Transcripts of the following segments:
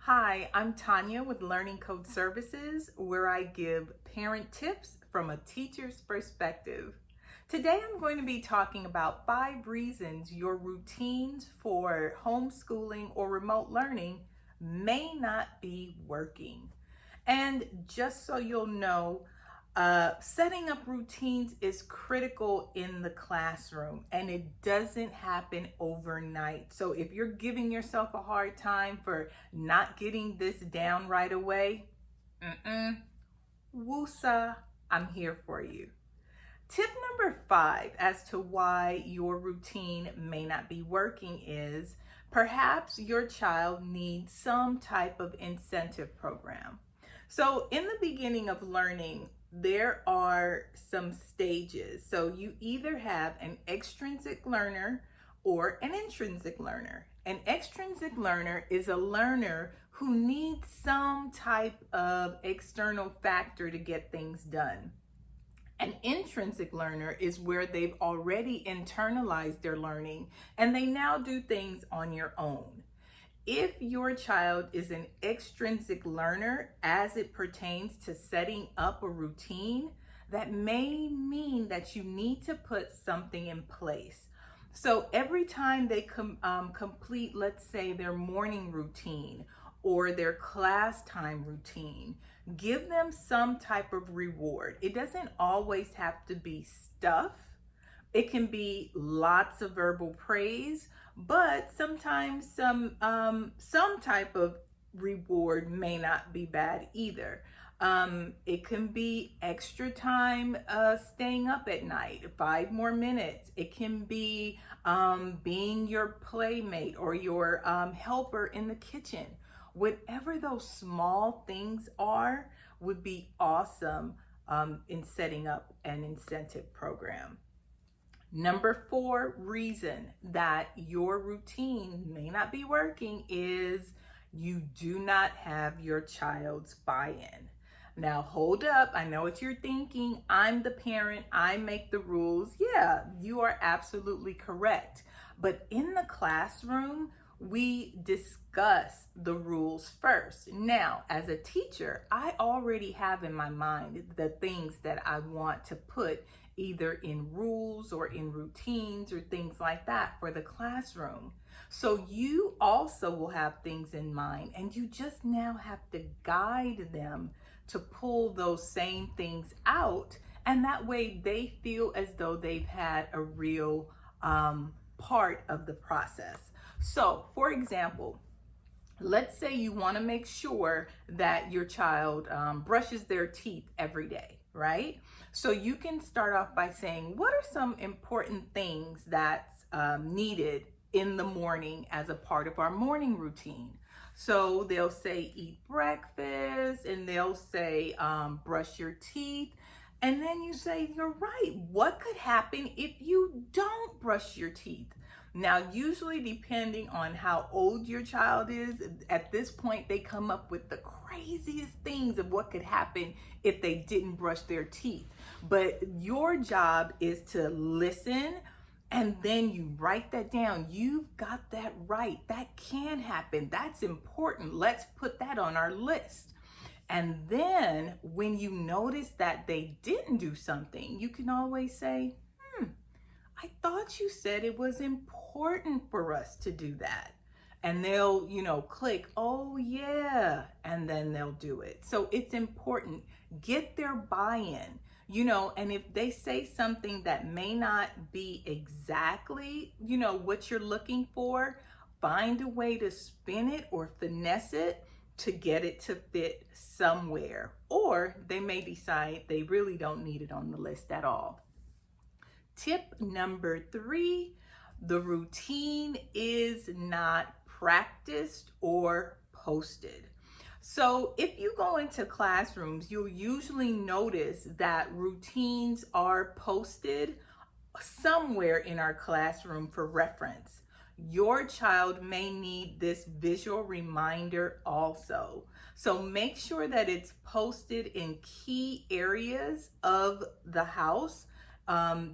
Hi, I'm Tanya with Learning Code Services, where I give parent tips from a teacher's perspective. Today I'm going to be talking about 5 reasons your routines for homeschooling or remote learning may not be working. And just so you'll know, setting up routines is critical in the classroom and it doesn't happen overnight. So if you're giving yourself a hard time for not getting this down right away, woosah, I'm here for you. Tip number 5 as to why your routine may not be working is perhaps your child needs some type of incentive program. So, in the beginning of learning, there are some stages. So, you either have an extrinsic learner or an intrinsic learner. An extrinsic learner is a learner who needs some type of external factor to get things done. An intrinsic learner is where they've already internalized their learning and they now do things on your own. If your child is an extrinsic learner as it pertains to setting up a routine, that may mean that you need to put something in place. So every time they complete, let's say, their morning routine or their class time routine, give them some type of reward. It doesn't always have to be stuff. It can be lots of verbal praise, but sometimes some type of reward may not be bad either. It can be extra time staying up at night, 5 more minutes. It can be being your playmate or your helper in the kitchen. Whatever those small things are would be awesome in setting up an incentive program. Number 4 reason that your routine may not be working is you do not have your child's buy-in. Now hold up, I know what you're thinking. I'm the parent, I make the rules. Yeah, you are absolutely correct. But in the classroom, we discuss the rules first. Now, as a teacher, I already have in my mind the things that I want to put either in rules or in routines or things like that for the classroom. So you also will have things in mind and you just now have to guide them to pull those same things out, and that way they feel as though they've had a real part of the process. So, for example, let's say you want to make sure that your child brushes their teeth every day, right? So you can start off by saying, what are some important things that's needed in the morning as a part of our morning routine? So they'll say eat breakfast, and they'll say brush your teeth. And then you say, you're right, what could happen if you don't brush your teeth? Now, usually depending on how old your child is, at this point they come up with the craziest things of what could happen if they didn't brush their teeth. But your job is to listen and then you write that down. You've got that right. That can happen. That's important. Let's put that on our list. And then when you notice that they didn't do something, you can always say, I thought you said it was important for us to do that. And they'll, click, oh yeah, and then they'll do it. So it's important. Get their buy-in, and if they say something that may not be exactly, what you're looking for, find a way to spin it or finesse it to get it to fit somewhere. Or they may decide they really don't need it on the list at all. Tip number 3, the routine is not practiced or posted. So if you go into classrooms, you'll usually notice that routines are posted somewhere in our classroom for reference. Your child may need this visual reminder also. So make sure that it's posted in key areas of the house,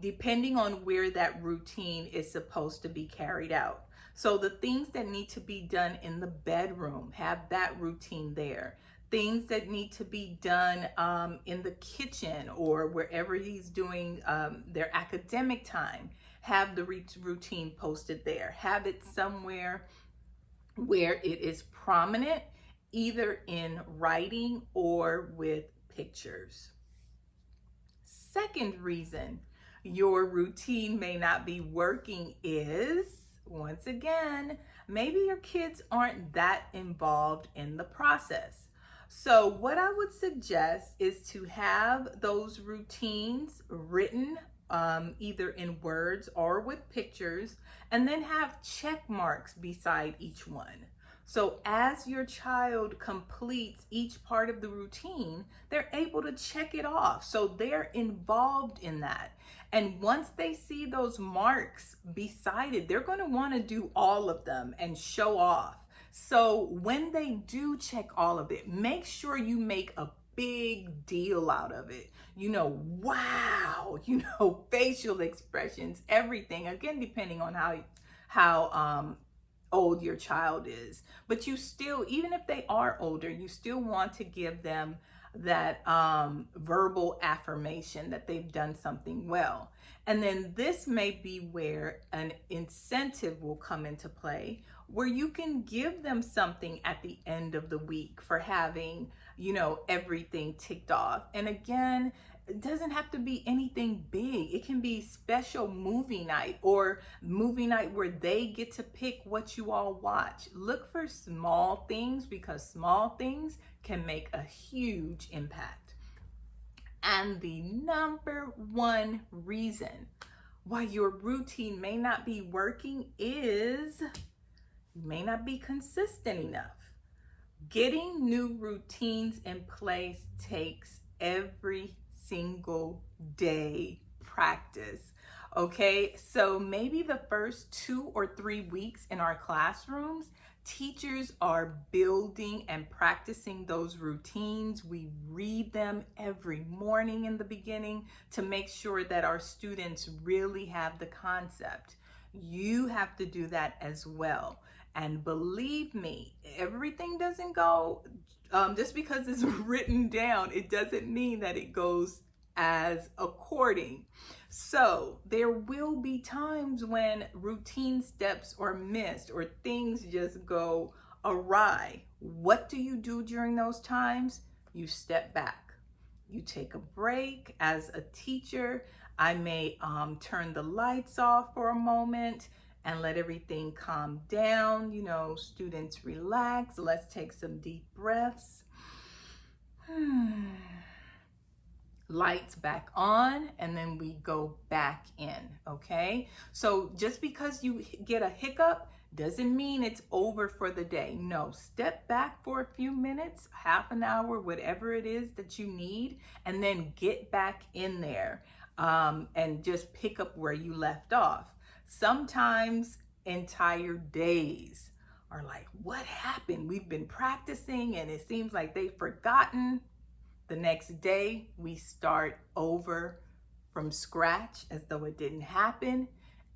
depending on where that routine is supposed to be carried out. So the things that need to be done in the bedroom, have that routine there. Things that need to be done in the kitchen or wherever he's doing their academic time, have the routine posted there. Have it somewhere where it is prominent, either in writing or with pictures. Second reason your routine may not be working is, once again, maybe your kids aren't that involved in the process. So what I would suggest is to have those routines written either in words or with pictures, and then have check marks beside each one. So as your child completes each part of the routine, they're able to check it off. So they're involved in that. And once they see those marks beside it, they're going to want to do all of them and show off. So when they do check all of it, make sure you make a big deal out of it. Wow, facial expressions, everything. Again, depending on how old your child is. But you still, even if they are older, you still want to give them that verbal affirmation that they've done something well. And then this may be where an incentive will come into play, where you can give them something at the end of the week for having, everything ticked off. And again, it doesn't have to be anything big. It can be special movie night or movie night where they get to pick what you all watch. Look for small things, because small things can make a huge impact. And the number one reason why your routine may not be working is you may not be consistent enough. Getting new routines in place takes every single day practice. Okay, so maybe the first 2 or 3 weeks in our classrooms, teachers are building and practicing those routines. We read them every morning in the beginning to make sure that our students really have the concept. You have to do that as well. And believe me, everything doesn't go just because it's written down. It doesn't mean that it goes as according. So there will be times when routine steps are missed or things just go awry. What do you do during those times? You step back. You take a break. As a teacher, I may turn the lights off for a moment and let everything calm down. Students relax. Let's take some deep breaths. Lights back on, and then we go back in, okay? So just because you get a hiccup doesn't mean it's over for the day. No, step back for a few minutes, half an hour, whatever it is that you need, and then get back in there and just pick up where you left off. Sometimes entire days are like, what happened? We've been practicing and it seems like they've forgotten. The next day, we start over from scratch as though it didn't happen,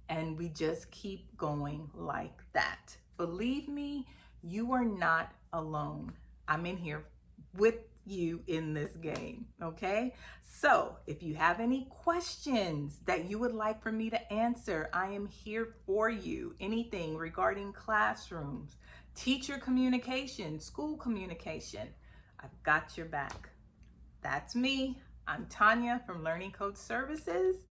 and we just keep going like that. Believe me, you are not alone. I'm in here with you in this game, okay? So if you have any questions that you would like for me to answer, I am here for you. Anything regarding classrooms, teacher communication, school communication, I've got your back. That's me. I'm Tanya from Learning Coach Services.